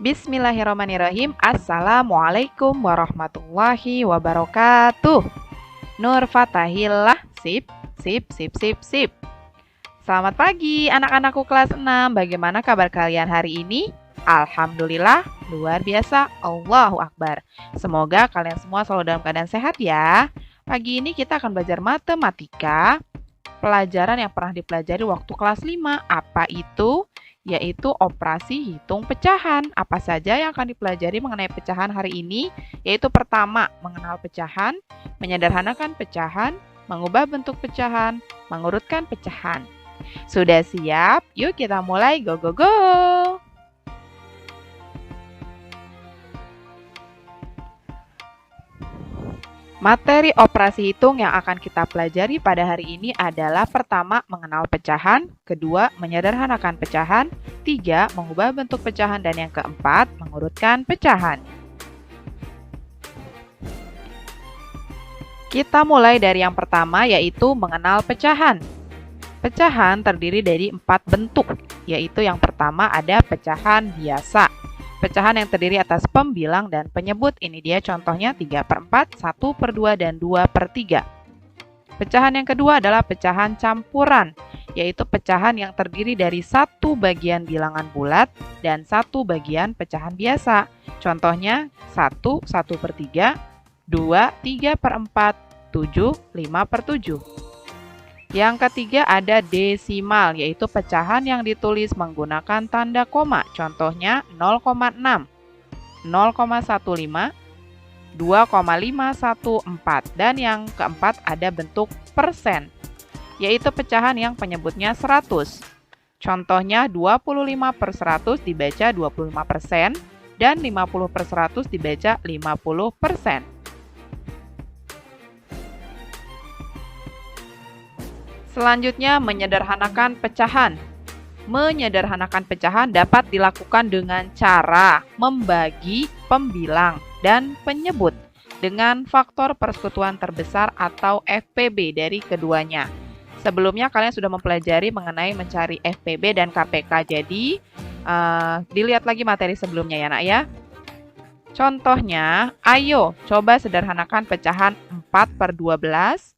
Bismillahirrahmanirrahim. Assalamualaikum warahmatullahi wabarakatuh. Nur Fatahillah. Sip, sip, sip, sip, sip. Selamat pagi anak-anakku kelas 6. Bagaimana kabar kalian hari ini? Alhamdulillah, luar biasa. Allahu Akbar. Semoga kalian semua selalu dalam keadaan sehat ya. Pagi ini kita akan belajar matematika. Pelajaran yang pernah dipelajari waktu kelas 5. Apa itu? Yaitu operasi hitung pecahan. Apa saja yang akan dipelajari mengenai pecahan hari ini? Yaitu pertama, mengenal pecahan, menyederhanakan pecahan, mengubah bentuk pecahan, mengurutkan pecahan. Sudah siap? Yuk kita mulai, go go go! Materi operasi hitung yang akan kita pelajari pada hari ini adalah pertama, mengenal pecahan, kedua, menyederhanakan pecahan, tiga, mengubah bentuk pecahan, dan yang keempat, mengurutkan pecahan. Kita mulai dari yang pertama, yaitu mengenal pecahan. Pecahan terdiri dari 4 bentuk, yaitu yang pertama ada pecahan biasa. Pecahan yang terdiri atas pembilang dan penyebut. Ini dia contohnya 3/4, 1/2, dan 2/3. Pecahan yang kedua adalah pecahan campuran, yaitu pecahan yang terdiri dari 1 bagian bilangan bulat dan 1 bagian pecahan biasa. Contohnya 1, 1/3, 2, 3/4, 7, 5/7. Yang ketiga ada desimal, yaitu pecahan yang ditulis menggunakan tanda koma. Contohnya 0,6, 0,15, 2,514. Dan yang keempat ada bentuk persen, yaitu pecahan yang penyebutnya 100. Contohnya 25/100 dibaca 25% dan 50/100 dibaca 50%. Selanjutnya, menyederhanakan pecahan. Menyederhanakan pecahan dapat dilakukan dengan cara membagi pembilang dan penyebut dengan faktor persekutuan terbesar atau FPB dari keduanya. Sebelumnya kalian sudah mempelajari mengenai mencari FPB dan KPK, jadi dilihat lagi materi sebelumnya ya nak ya. Contohnya, ayo coba sederhanakan pecahan 4/12.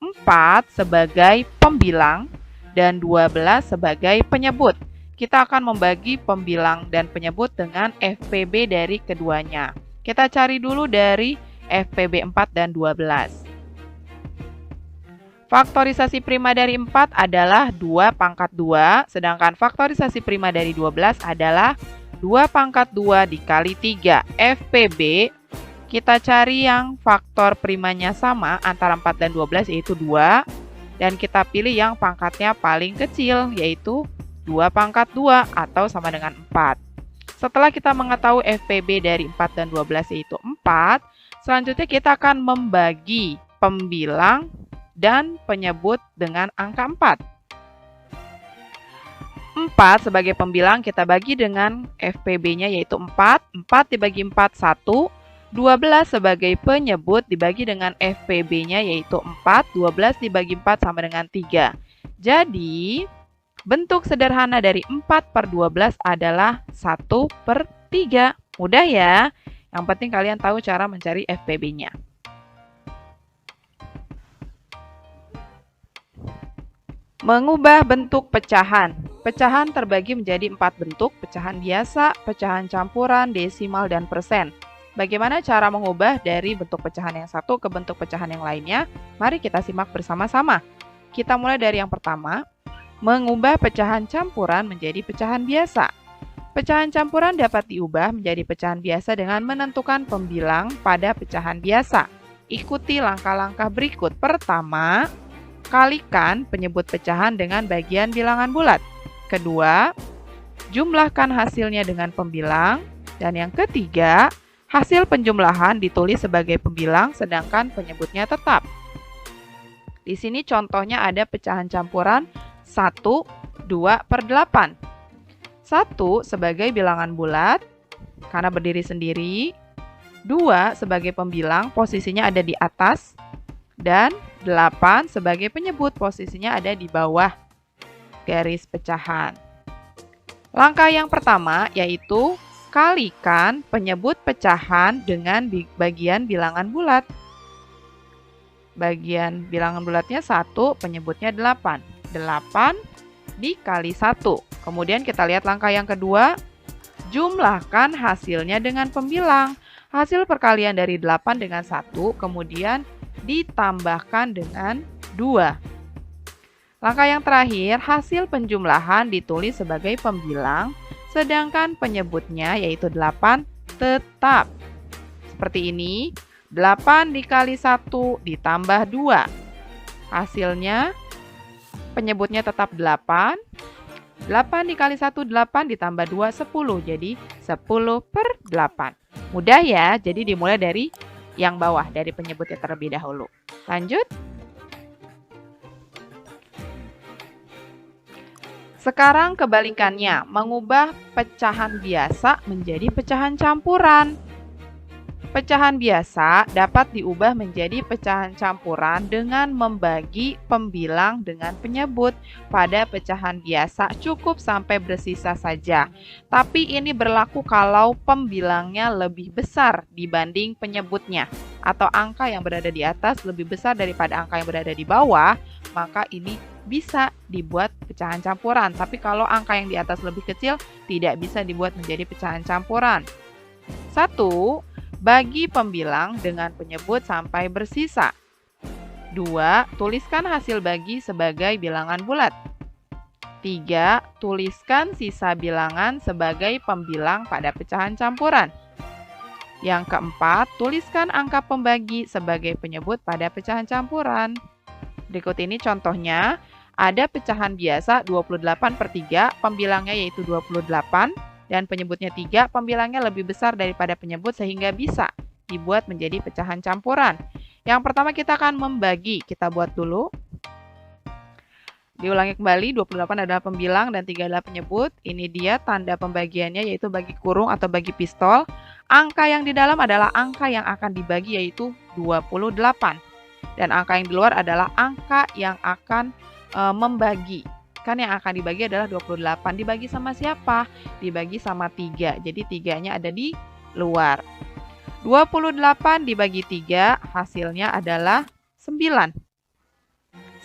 4 sebagai pembilang dan 12 sebagai penyebut. Kita akan membagi pembilang dan penyebut dengan FPB dari keduanya. Kita cari dulu dari FPB 4 dan 12. Faktorisasi prima dari 4 adalah 2/2, sedangkan faktorisasi prima dari 12 adalah 2/2 dikali 3. FPB kita cari yang faktor primanya sama antara 4 dan 12, yaitu 2. Dan kita pilih yang pangkatnya paling kecil, yaitu 2/2 atau sama dengan 4. Setelah kita mengetahui FPB dari 4 dan 12 yaitu 4, selanjutnya kita akan membagi pembilang dan penyebut dengan angka 4. 4 sebagai pembilang kita bagi dengan FPB-nya yaitu 4. 4 dibagi 4, 1. 12 sebagai penyebut dibagi dengan FPB-nya yaitu 4. 12 dibagi 4 sama dengan 3. Jadi, bentuk sederhana dari 4/12 adalah 1/3. Mudah ya? Yang penting kalian tahu cara mencari FPB-nya. Mengubah bentuk pecahan. Pecahan terbagi menjadi 4 bentuk: pecahan biasa, pecahan campuran, desimal, dan persen. Bagaimana cara mengubah dari bentuk pecahan yang satu ke bentuk pecahan yang lainnya? Mari kita simak bersama-sama. Kita mulai dari yang pertama, mengubah pecahan campuran menjadi pecahan biasa. Pecahan campuran dapat diubah menjadi pecahan biasa dengan menentukan pembilang pada pecahan biasa. Ikuti langkah-langkah berikut. Pertama, kalikan penyebut pecahan dengan bagian bilangan bulat. Kedua, jumlahkan hasilnya dengan pembilang. Dan yang ketiga, hasil penjumlahan ditulis sebagai pembilang sedangkan penyebutnya tetap. Di sini contohnya ada pecahan campuran 1, 2/8. 1 sebagai bilangan bulat karena berdiri sendiri. 2 sebagai pembilang, posisinya ada di atas. Dan 8 sebagai penyebut, posisinya ada di bawah garis pecahan. Langkah yang pertama yaitu kalikan penyebut pecahan dengan bagian bilangan bulat. Bagian bilangan bulatnya 1, penyebutnya 8. 8 dikali 1. Kemudian kita lihat langkah yang kedua, jumlahkan hasilnya dengan pembilang. Hasil perkalian dari 8 dengan 1, kemudian ditambahkan dengan 2. Langkah yang terakhir, hasil penjumlahan ditulis sebagai pembilang, sedangkan penyebutnya yaitu 8 tetap. Seperti ini, 8 dikali 1 ditambah 2. Hasilnya, penyebutnya tetap 8. 8 dikali 1, 8 ditambah 2, 10. Jadi, 10/8. Mudah ya, jadi dimulai dari yang bawah, dari penyebutnya terlebih dahulu. Lanjut. Sekarang kebalikannya, mengubah pecahan biasa menjadi pecahan campuran. Pecahan biasa dapat diubah menjadi pecahan campuran dengan membagi pembilang dengan penyebut. Pada pecahan biasa cukup sampai bersisa saja. Tapi ini berlaku kalau pembilangnya lebih besar dibanding penyebutnya, atau angka yang berada di atas lebih besar daripada angka yang berada di bawah, maka ini bisa dibuat pecahan campuran. Tapi kalau angka yang di atas lebih kecil, tidak bisa dibuat menjadi pecahan campuran. 1. Bagi pembilang dengan penyebut sampai bersisa. 2. Tuliskan hasil bagi sebagai bilangan bulat. 3. Tuliskan sisa bilangan sebagai pembilang pada pecahan campuran. Yang keempat, tuliskan angka pembagi sebagai penyebut pada pecahan campuran. Berikut ini contohnya, ada pecahan biasa 28/3, pembilangnya yaitu 28, dan penyebutnya 3, pembilangnya lebih besar daripada penyebut sehingga bisa dibuat menjadi pecahan campuran. Yang pertama kita akan membagi, kita buat dulu. Diulangi kembali, 28 adalah pembilang dan 3 adalah penyebut. Ini dia tanda pembagiannya yaitu bagi kurung atau bagi pistol. Angka yang di dalam adalah angka yang akan dibagi yaitu 28. Dan angka yang di luar adalah angka yang akan membagi. Kan yang akan dibagi adalah 28. Dibagi sama siapa? Dibagi sama 3. Jadi 3-nya ada di luar. 28 dibagi 3 hasilnya adalah 9.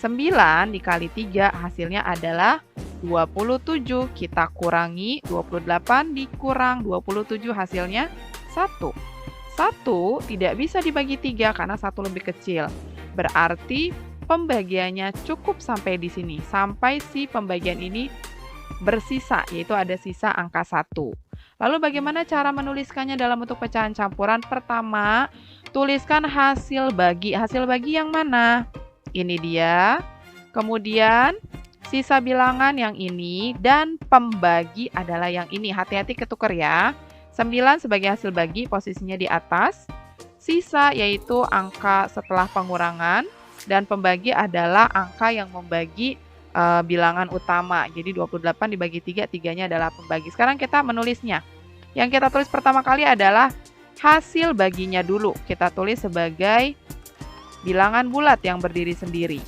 9 dikali 3 hasilnya adalah 27. Kita kurangi 28 dikurang 27 hasilnya 1. 1 tidak bisa dibagi 3 karena 1 lebih kecil. Berarti pembagiannya cukup sampai di sini. Sampai si pembagian ini bersisa, yaitu ada sisa angka 1. Lalu bagaimana cara menuliskannya dalam bentuk pecahan campuran? Pertama, tuliskan hasil bagi. Hasil bagi yang mana? Ini dia. Kemudian sisa bilangan yang ini dan pembagi adalah yang ini. Hati-hati ketukar ya. 9 sebagai hasil bagi posisinya di atas. Sisa yaitu angka setelah pengurangan. Dan pembagi adalah angka yang membagi bilangan utama. Jadi 28 dibagi 3, 3-nya adalah pembagi. Sekarang kita menulisnya. Yang kita tulis pertama kali adalah hasil baginya dulu. Kita tulis sebagai bilangan bulat yang berdiri sendiri.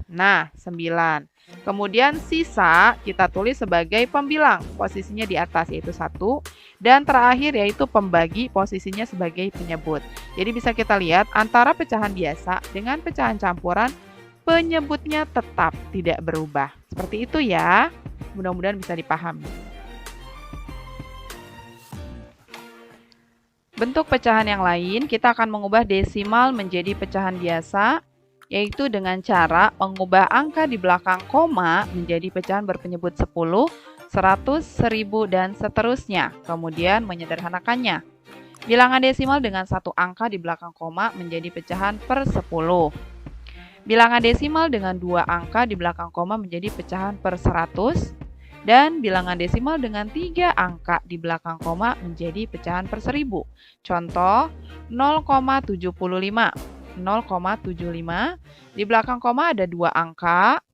Nah, 9. Kemudian sisa kita tulis sebagai pembilang. Posisinya di atas yaitu 1. Dan terakhir yaitu pembagi, posisinya sebagai penyebut. Jadi bisa kita lihat antara pecahan biasa dengan pecahan campuran, penyebutnya tetap tidak berubah. Seperti itu ya. Mudah-mudahan bisa dipahami. Bentuk pecahan yang lain, kita akan mengubah desimal menjadi pecahan biasa, yaitu dengan cara mengubah angka di belakang koma menjadi pecahan berpenyebut 10, 100, 1000, dan seterusnya. Kemudian menyederhanakannya. Bilangan desimal dengan satu angka di belakang koma menjadi pecahan per 10. Bilangan desimal dengan 2 angka di belakang koma menjadi pecahan per 100. Dan bilangan desimal dengan 3 angka di belakang koma menjadi pecahan per 1000. Contoh 0,75. 0,75. Di belakang koma ada 2 angka.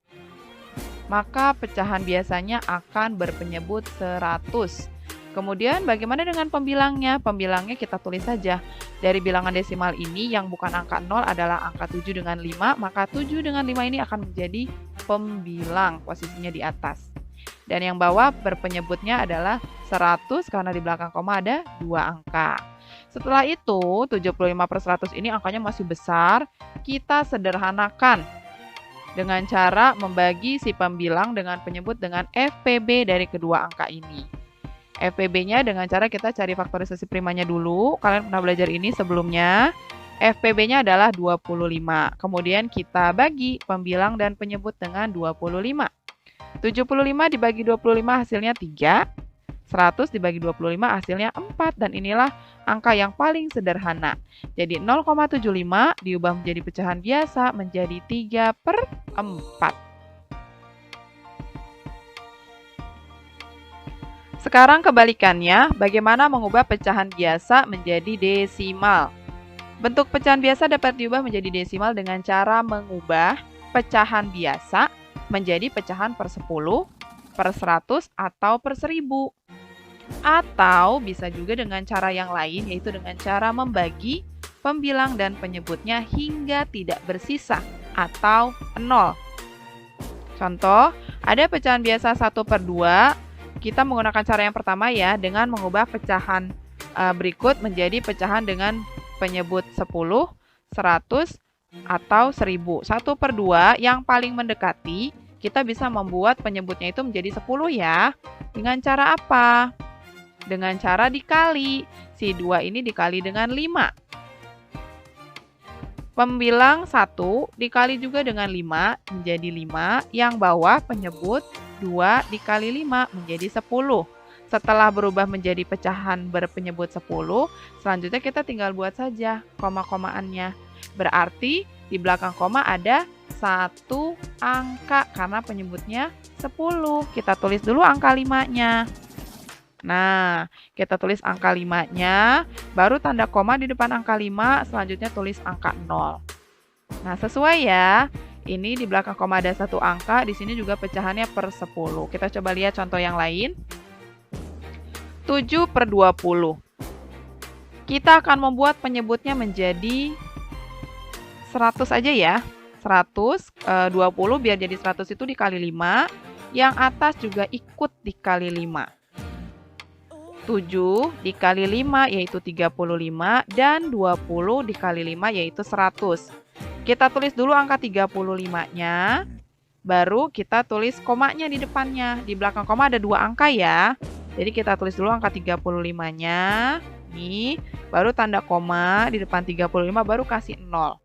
Maka pecahan biasanya akan berpenyebut 100. Kemudian bagaimana dengan pembilangnya? Pembilangnya kita tulis saja. Dari bilangan desimal ini yang bukan angka 0 adalah angka 7 dengan 5, maka 7 dengan 5 ini akan menjadi pembilang, posisinya di atas. Dan yang bawah berpenyebutnya adalah 100 karena di belakang koma ada 2 angka. Setelah itu, 75/100 ini angkanya masih besar. Kita sederhanakan dengan cara membagi si pembilang dengan penyebut dengan FPB dari kedua angka ini. FPB-nya dengan cara kita cari faktorisasi primanya dulu. Kalian pernah belajar ini sebelumnya. FPB-nya adalah 25. Kemudian kita bagi pembilang dan penyebut dengan 25. 75 dibagi 25 hasilnya 3. 100 dibagi 25 hasilnya 4. Dan inilah angka yang paling sederhana. Jadi 0,75 diubah menjadi pecahan biasa menjadi 3/4. Sekarang kebalikannya, bagaimana mengubah pecahan biasa menjadi desimal? Bentuk pecahan biasa dapat diubah menjadi desimal dengan cara mengubah pecahan biasa menjadi pecahan per 10, per 100, atau per 1000. Atau bisa juga dengan cara yang lain, yaitu dengan cara membagi pembilang dan penyebutnya hingga tidak bersisa atau 0. Contoh, ada pecahan biasa 1/2. Kita menggunakan cara yang pertama ya, dengan mengubah pecahan berikut menjadi pecahan dengan penyebut 10, 100, atau 1000. 1/2 yang paling mendekati, kita bisa membuat penyebutnya itu menjadi 10 ya. Dengan cara apa? Dengan cara dikali. Si 2 ini dikali dengan 5. Pembilang 1 dikali juga dengan 5 menjadi 5. Yang bawah penyebut 2 dikali 5 menjadi 10. Setelah berubah menjadi pecahan berpenyebut 10, selanjutnya kita tinggal buat saja koma-komaannya. Berarti di belakang koma ada 1 angka karena penyebutnya 10. Kita tulis dulu angka 5-nya. Nah, kita tulis angka 5-nya, baru tanda koma di depan angka 5, selanjutnya tulis angka 0. Nah, sesuai ya. Ini di belakang koma ada 1 angka, di sini juga pecahannya per 10. Kita coba lihat contoh yang lain. 7/20. Kita akan membuat penyebutnya menjadi 100 aja ya. 100, 20 biar jadi 100 itu dikali 5. Yang atas juga ikut dikali 5. 7 dikali 5 yaitu 35 dan 20 dikali 5 yaitu 100. Kita tulis dulu angka 35-nya, baru kita tulis komanya di depannya. Di belakang koma ada 2 angka ya. Jadi kita tulis dulu angka 35-nya, nih, baru tanda koma di depan 35 baru kasih 0.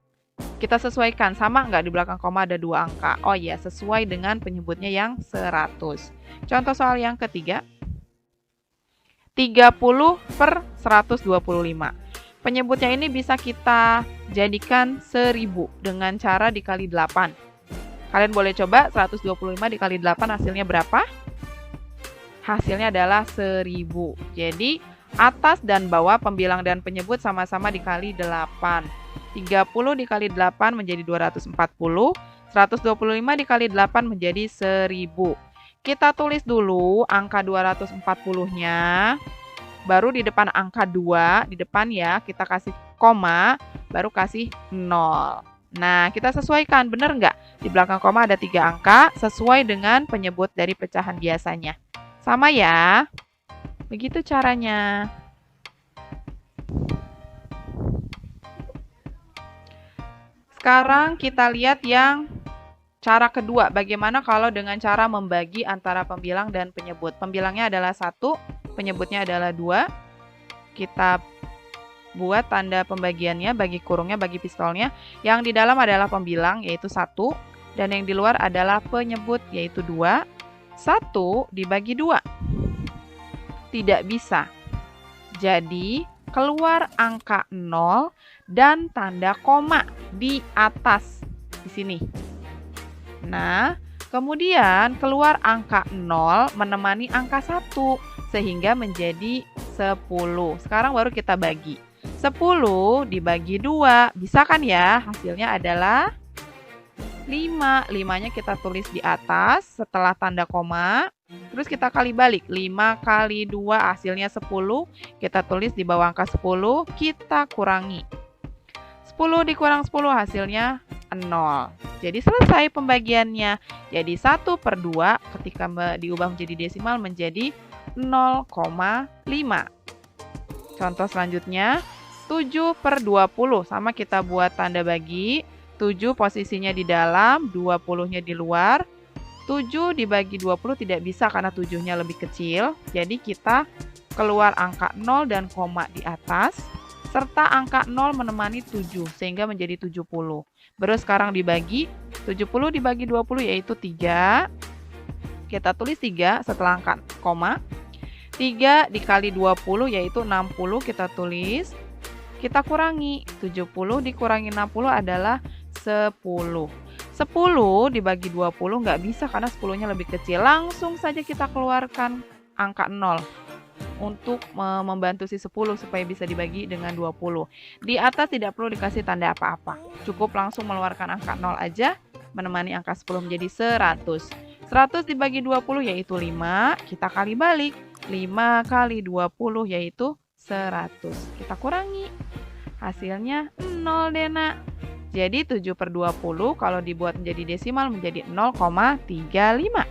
Kita sesuaikan, sama nggak di belakang koma ada 2 angka? Oh iya, sesuai dengan penyebutnya yang 100. Contoh soal yang ketiga. 30/125. Penyebutnya ini bisa kita jadikan 1000 dengan cara dikali 8. Kalian boleh coba 125 dikali 8 hasilnya berapa? Hasilnya adalah 1000. Jadi atas dan bawah pembilang dan penyebut sama-sama dikali 8. 30 dikali 8 menjadi 240. 125 dikali 8 menjadi 1000. Kita tulis dulu angka 240-nya, baru di depan angka 2, di depan ya, kita kasih koma, baru kasih 0. Nah, kita sesuaikan, benar nggak? Di belakang koma ada 3 angka, sesuai dengan penyebut dari pecahan biasanya. Sama ya? Begitu caranya. Sekarang kita lihat yang cara kedua, bagaimana kalau dengan cara membagi antara pembilang dan penyebut. Pembilangnya adalah 1, penyebutnya adalah 2. Kita buat tanda pembagiannya, bagi kurungnya, bagi pistolnya. Yang di dalam adalah pembilang, yaitu 1. Dan yang di luar adalah penyebut, yaitu 2. 1 dibagi 2. Tidak bisa. Jadi, keluar angka 0 dan tanda koma di atas, di sini. Nah, kemudian keluar angka 0 menemani angka 1 sehingga menjadi 10. Sekarang baru kita bagi. 10 dibagi 2, bisa kan ya? Hasilnya adalah 5. 5-nya kita tulis di atas setelah tanda koma. Terus kita kali balik. 5 kali 2 hasilnya 10. Kita tulis di bawah angka 10, kita kurangi. 10 dikurang 10 hasilnya 0. Jadi selesai pembagiannya. Jadi 1/2 ketika diubah menjadi desimal menjadi 0,5. Contoh selanjutnya, 7/20. Sama kita buat tanda bagi. 7 posisinya di dalam, 20-nya di luar. 7 dibagi 20 tidak bisa karena 7-nya lebih kecil. Jadi kita keluar angka 0 dan koma di atas, serta angka 0 menemani 7, sehingga menjadi 70. Baru sekarang dibagi, 70 dibagi 20 yaitu 3. Kita tulis 3 setelah angka koma. 3 dikali 20 yaitu 60, kita tulis. Kita kurangi, 70 dikurangi 60 adalah 10. 10 dibagi 20 nggak bisa karena 10-nya lebih kecil. Langsung saja kita keluarkan angka 0 untuk membantu si 10 supaya bisa dibagi dengan 20. Di atas tidak perlu dikasih tanda apa-apa. Cukup langsung mengeluarkan angka 0 aja, menemani angka 10 menjadi 100. 100 dibagi 20 yaitu 5, kita kali balik. 5 kali 20 yaitu 100. Kita kurangi. Hasilnya 0 deh, Nak. Jadi 7/20 kalau dibuat menjadi desimal menjadi 0,35.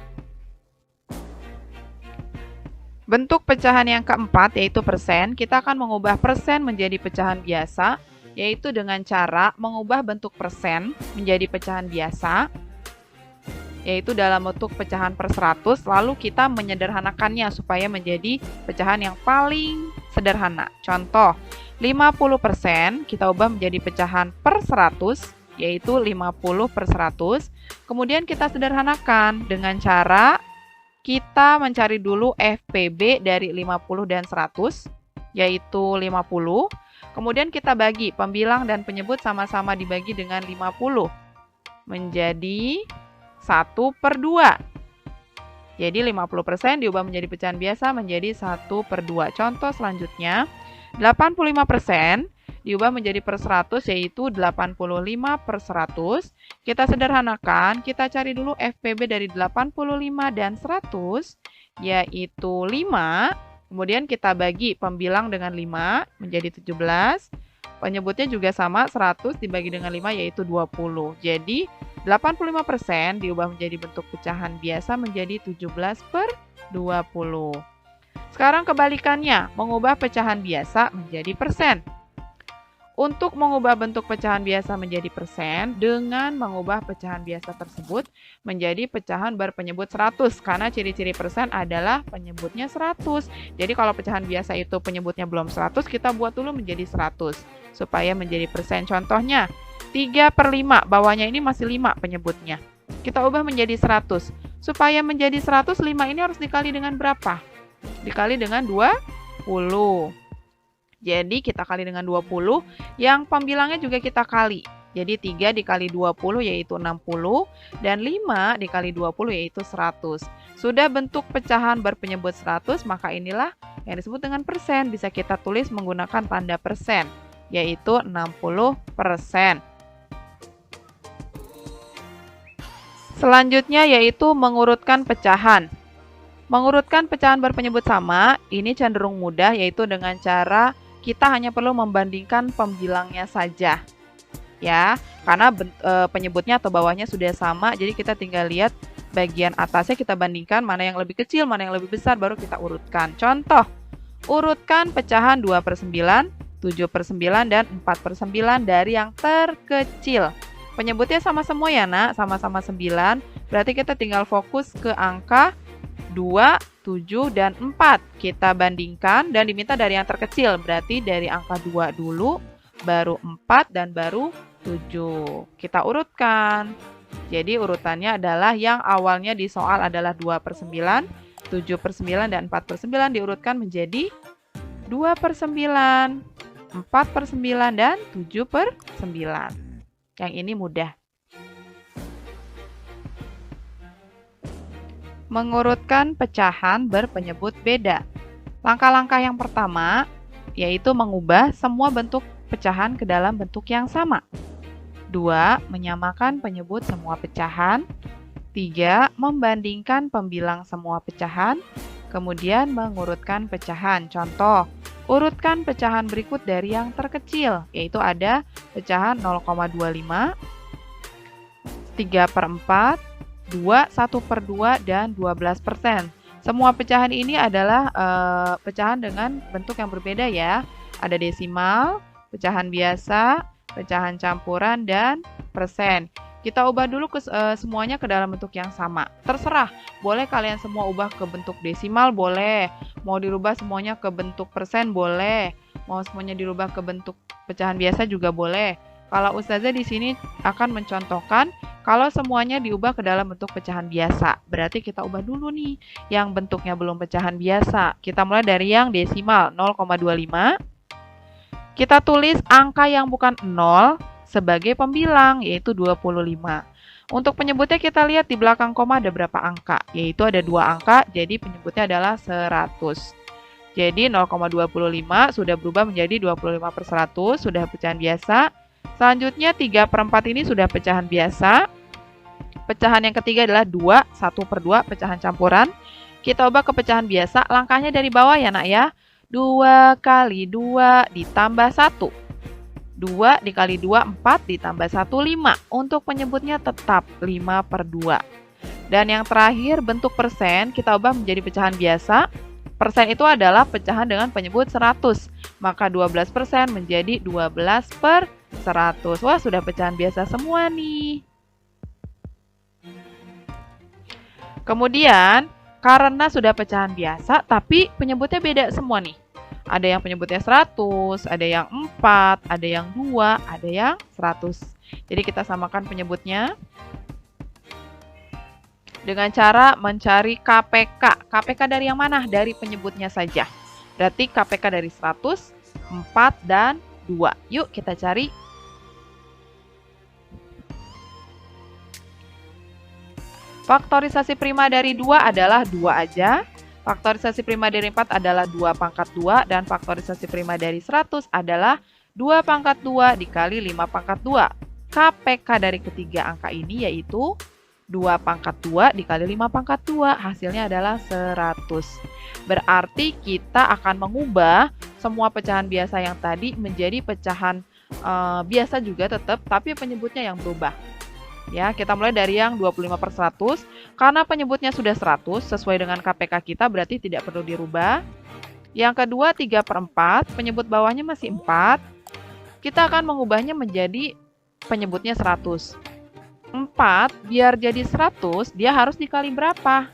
Bentuk pecahan yang keempat yaitu persen. Kita akan mengubah persen menjadi pecahan biasa, yaitu dengan cara mengubah bentuk persen menjadi pecahan biasa, yaitu dalam bentuk pecahan per 100, lalu kita menyederhanakannya supaya menjadi pecahan yang paling sederhana. Contoh, 50% kita ubah menjadi pecahan per 100, yaitu 50/100. Kemudian kita sederhanakan dengan cara kita mencari dulu FPB dari 50 dan 100, yaitu 50. Kemudian kita bagi, pembilang dan penyebut sama-sama dibagi dengan 50, menjadi 1/2. Jadi 50% diubah menjadi pecahan biasa menjadi 1/2. Contoh selanjutnya, 85% diubah menjadi per 100 yaitu 85/100. Kita sederhanakan, kita cari dulu FPB dari 85 dan 100 yaitu 5. Kemudian kita bagi pembilang dengan 5 menjadi 17. Penyebutnya juga sama, 100 dibagi dengan 5 yaitu 20. Jadi 85% diubah menjadi bentuk pecahan biasa menjadi 17/20. Sekarang kebalikannya, mengubah pecahan biasa menjadi persen. Untuk mengubah bentuk pecahan biasa menjadi persen, dengan mengubah pecahan biasa tersebut menjadi pecahan berpenyebut 100, karena ciri-ciri persen adalah penyebutnya 100. Jadi kalau pecahan biasa itu penyebutnya belum 100, kita buat dulu menjadi 100, supaya menjadi persen. Contohnya, 3/5, bawahnya ini masih 5 penyebutnya. Kita ubah menjadi 100. Supaya menjadi 100, 5 ini harus dikali dengan berapa? Dikali dengan 20. Jadi kita kali dengan 20, yang pembilangnya juga kita kali. Jadi 3 dikali 20 yaitu 60, dan 5 dikali 20 yaitu 100. Sudah bentuk pecahan berpenyebut 100, maka inilah yang disebut dengan persen. Bisa kita tulis menggunakan tanda persen, yaitu 60%. Selanjutnya yaitu mengurutkan pecahan. Mengurutkan pecahan berpenyebut sama, ini cenderung mudah, yaitu dengan cara kita hanya perlu membandingkan pembilangnya saja. Ya, karena penyebutnya atau bawahnya sudah sama, jadi kita tinggal lihat bagian atasnya, kita bandingkan mana yang lebih kecil, mana yang lebih besar, baru kita urutkan. Contoh, urutkan pecahan 2/9, 7/9, dan 4/9 dari yang terkecil. Penyebutnya sama semua ya, Nak, sama-sama 9, berarti kita tinggal fokus ke angka 2, 7, dan 4. Kita bandingkan dan diminta dari yang terkecil. Berarti dari angka 2 dulu, baru 4, dan baru 7. Kita urutkan. Jadi urutannya adalah yang awalnya di soal adalah 2/9, 7/9, dan 4/9 diurutkan menjadi 2/9, 4/9, dan 7/9. Yang ini mudah. Mengurutkan pecahan berpenyebut beda. Langkah-langkah yang pertama yaitu mengubah semua bentuk pecahan ke dalam bentuk yang sama. 2. Menyamakan penyebut semua pecahan. 3. Membandingkan pembilang semua pecahan. Kemudian mengurutkan pecahan. Contoh, urutkan pecahan berikut dari yang terkecil, yaitu ada pecahan 0,25, 3/4, 2, 1/2, dan 12%. Semua pecahan ini adalah pecahan dengan bentuk yang berbeda ya. Ada desimal, pecahan biasa, pecahan campuran, dan persen. Kita ubah dulu semuanya ke dalam bentuk yang sama. Terserah, boleh kalian semua ubah ke bentuk desimal, boleh. Mau dirubah semuanya ke bentuk persen, boleh. Mau semuanya dirubah ke bentuk pecahan biasa juga boleh. Kalau Ustazah di sini akan mencontohkan kalau semuanya diubah ke dalam bentuk pecahan biasa. Berarti kita ubah dulu nih yang bentuknya belum pecahan biasa. Kita mulai dari yang desimal 0,25. Kita tulis angka yang bukan 0 sebagai pembilang, yaitu 25. Untuk penyebutnya kita lihat di belakang koma ada berapa angka, yaitu ada 2 angka, jadi penyebutnya adalah 100. Jadi 0,25 sudah berubah menjadi 25/100, sudah pecahan biasa. Selanjutnya 3/4 ini sudah pecahan biasa. Pecahan yang ketiga adalah 2, 1/2 pecahan campuran. Kita ubah ke pecahan biasa, langkahnya dari bawah ya nak ya. 2 kali 2 ditambah 1. 2 dikali 2, 4 ditambah 1, 5. Untuk penyebutnya tetap 5/2. Dan yang terakhir bentuk persen kita ubah menjadi pecahan biasa. Persen itu adalah pecahan dengan penyebut 100. Maka 12% menjadi 12/100. Wah, sudah pecahan biasa semua nih. Kemudian, karena sudah pecahan biasa, tapi penyebutnya beda semua nih. Ada yang penyebutnya 100, ada yang 4, ada yang 2, ada yang 100. Jadi kita samakan penyebutnya dengan cara mencari KPK. KPK dari yang mana? Dari penyebutnya saja. Berarti KPK dari 100, 4, dan 2. Yuk kita cari. Faktorisasi prima dari 2 adalah 2 aja. Faktorisasi prima dari 4 adalah 2/2, dan faktorisasi prima dari 100 adalah 2/2 dikali 5/2. KPK dari ketiga angka ini yaitu 2/2 dikali 5/2. Hasilnya adalah 100. Berarti kita akan mengubah semua pecahan biasa yang tadi menjadi pecahan biasa juga tetap, tapi penyebutnya yang berubah. Ya, kita mulai dari yang 25/100. Karena penyebutnya sudah 100 sesuai dengan KPK kita, berarti tidak perlu dirubah. Yang kedua 3/4, penyebut bawahnya masih 4. Kita akan mengubahnya menjadi penyebutnya 100. 4 biar jadi 100, dia harus dikali berapa?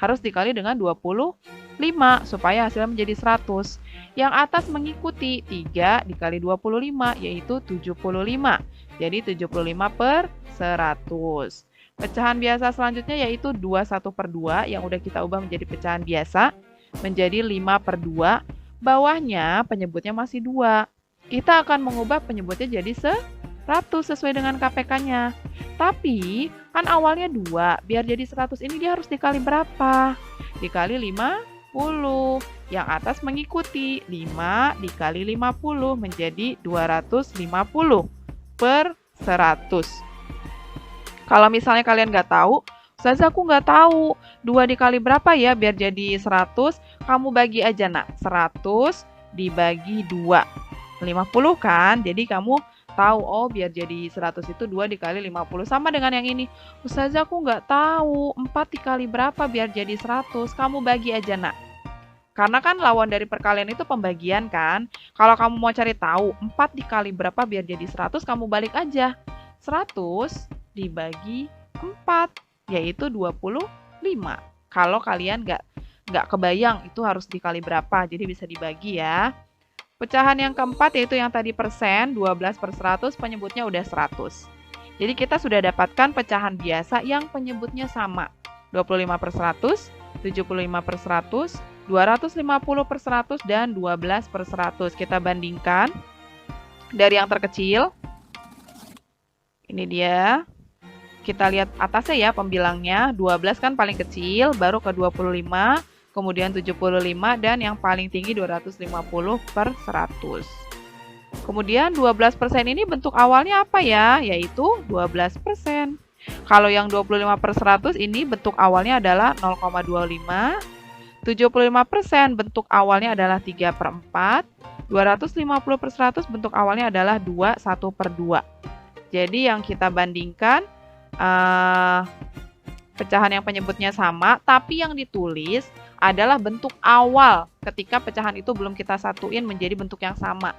Harus dikali dengan 25 supaya hasilnya menjadi 100. Yang atas mengikuti 3 dikali 25 yaitu 75. Jadi 75/100. Pecahan biasa selanjutnya yaitu 21/2 yang udah kita ubah menjadi pecahan biasa menjadi 5/2. Bawahnya penyebutnya masih 2. Kita akan mengubah penyebutnya jadi 100 sesuai dengan KPK-nya. Tapi kan awalnya 2, biar jadi 100 ini dia harus dikali berapa? Dikali 50. Yang atas mengikuti 5 dikali 50 menjadi 250/100. Kalau misalnya kalian nggak tahu, Ustazah aku nggak tahu 2 dikali berapa ya biar jadi 100, kamu bagi aja nak, 100 dibagi 2. 50 kan, jadi kamu tahu, oh biar jadi 100 itu 2 dikali 50. Sama dengan yang ini, Ustazah aku nggak tahu 4 dikali berapa biar jadi 100, kamu bagi aja nak. Karena kan lawan dari perkalian itu pembagian kan. Kalau kamu mau cari tahu 4 dikali berapa biar jadi 100, kamu balik aja. 100 dibagi 4, yaitu 25. Kalau kalian nggak kebayang itu harus dikali berapa, jadi bisa dibagi ya. Pecahan yang keempat yaitu yang tadi persen, 12/100, penyebutnya udah 100. Jadi kita sudah dapatkan pecahan biasa yang penyebutnya sama. 25/100, 75/100, 250/100, dan 12/100. Kita bandingkan dari yang terkecil. Ini dia. Kita lihat atasnya ya pembilangnya. 12 kan paling kecil, baru ke 25, kemudian 75, dan yang paling tinggi 250/100. Kemudian 12% ini bentuk awalnya apa ya? Yaitu 12%. Kalau yang 25/100 ini bentuk awalnya adalah 0,25. 75% bentuk awalnya adalah 3/4. 250/100 bentuk awalnya adalah 2/1/2. Jadi yang kita bandingkan pecahan yang penyebutnya sama, tapi yang ditulis adalah bentuk awal ketika pecahan itu belum kita satuin menjadi bentuk yang sama.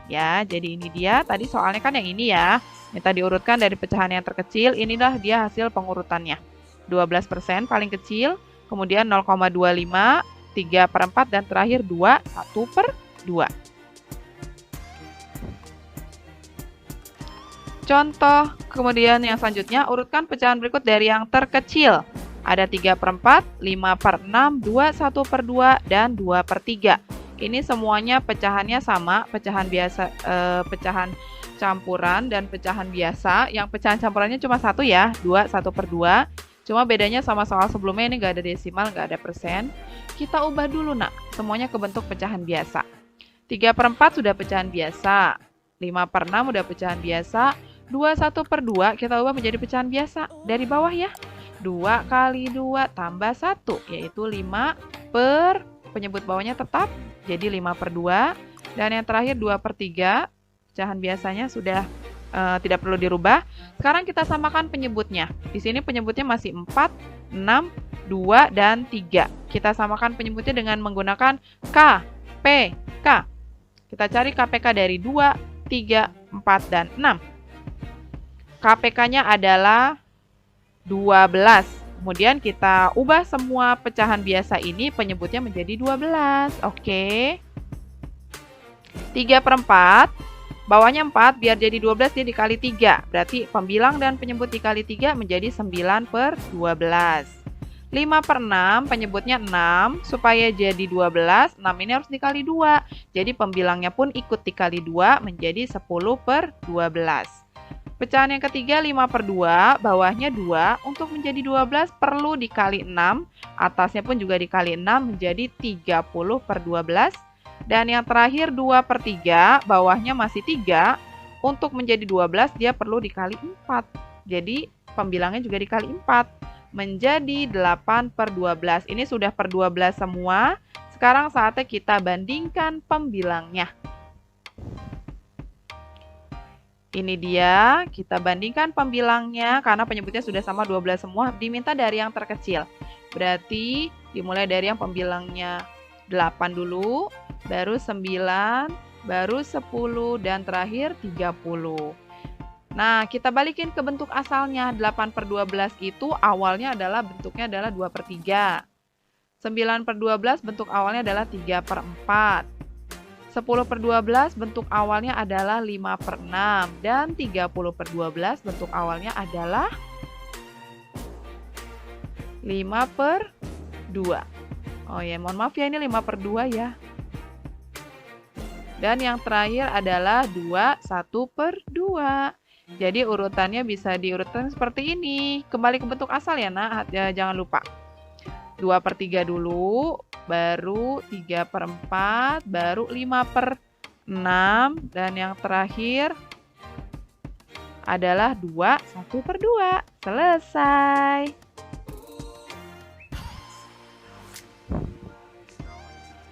Ya, jadi ini dia. Tadi soalnya kan yang ini ya. Minta diurutkan dari pecahan yang terkecil. Inilah dia hasil pengurutannya. 12% paling kecil, kemudian 0,25, 3/4, dan terakhir 2, 1/2. Contoh, kemudian yang selanjutnya, urutkan pecahan berikut dari yang terkecil. Ada 3/4, 5/6, 2, 1/2, dan 2/3. Ini semuanya pecahannya sama, pecahan biasa, pecahan campuran dan pecahan biasa. Yang pecahan campurannya cuma satu ya, 2, 1/2. Cuma bedanya sama soal sebelumnya ini nggak ada desimal, nggak ada persen. Kita ubah dulu nak, semuanya ke bentuk pecahan biasa. 3/4 sudah pecahan biasa, 5/6 udah pecahan biasa, 2, 1/2 kita ubah menjadi pecahan biasa. Dari bawah ya, 2 kali 2 tambah 1, yaitu 5 per, penyebut bawahnya tetap, jadi 5/2. Dan yang terakhir 2/3, pecahan biasanya sudah tidak perlu dirubah. Sekarang kita samakan penyebutnya. Di sini penyebutnya masih 4, 6, 2, dan 3. Kita samakan penyebutnya dengan menggunakan K, P, K. Kita cari KPK dari 2, 3, 4, dan 6. KPK-nya adalah 12. Kemudian kita ubah semua pecahan biasa ini penyebutnya menjadi 12. Oke. 3/4. Bawahnya 4, biar jadi 12 dia dikali 3. Berarti pembilang dan penyebut dikali 3 menjadi 9/12. 5/6, penyebutnya 6. Supaya jadi 12, 6 ini harus dikali 2. Jadi pembilangnya pun ikut dikali 2 menjadi 10/12. Pecahan yang ketiga 5/2, bawahnya 2. Untuk menjadi 12 perlu dikali 6. Atasnya pun juga dikali 6 menjadi 30/12. Dan yang terakhir 2/3, bawahnya masih 3. Untuk menjadi 12 dia perlu dikali 4. Jadi pembilangnya juga dikali 4. Menjadi 8/12. Ini sudah per 12 semua. Sekarang saatnya kita bandingkan pembilangnya. Ini dia, kita bandingkan pembilangnya karena penyebutnya sudah sama 12 semua, diminta dari yang terkecil. Berarti dimulai dari yang pembilangnya 8 dulu, baru 9, baru 10, dan terakhir 30. Nah, kita balikin ke bentuk asalnya. 8/12 itu awalnya adalah bentuknya adalah 2/3. 9/12 bentuk awalnya adalah 3/4. 10/12 bentuk awalnya adalah 5/6. Dan 30/12 bentuk awalnya adalah 5/2. Oh ya, mohon maaf ya, ini 5/2 ya. Dan yang terakhir adalah 2, 1/2. Jadi urutannya bisa diurutkan seperti ini. Kembali ke bentuk asal ya nak, jangan lupa. 2/3 dulu, baru 3/4, baru 5/6, dan yang terakhir adalah 2, 1/2. Selesai.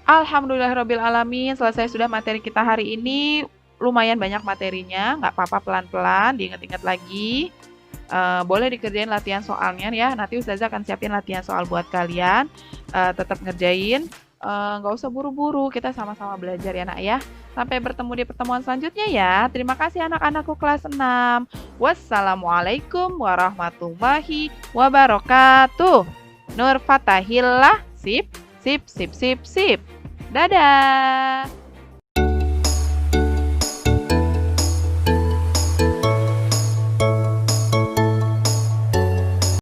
Alhamdulillahirrabbilalamin, selesai sudah materi kita hari ini. Lumayan banyak materinya, nggak apa-apa, pelan-pelan, diingat-ingat lagi. Boleh dikerjain latihan soalnya ya. Nanti Ustazah akan siapin latihan soal buat kalian. Tetap ngerjain, nggak usah buru-buru, kita sama-sama belajar ya nak ya. Sampai bertemu di pertemuan selanjutnya ya. Terima kasih anak-anakku kelas 6. Wassalamualaikum warahmatullahi wabarakatuh. Nur Fatahillah. Sip, sip, sip, sip, sip. Dadah.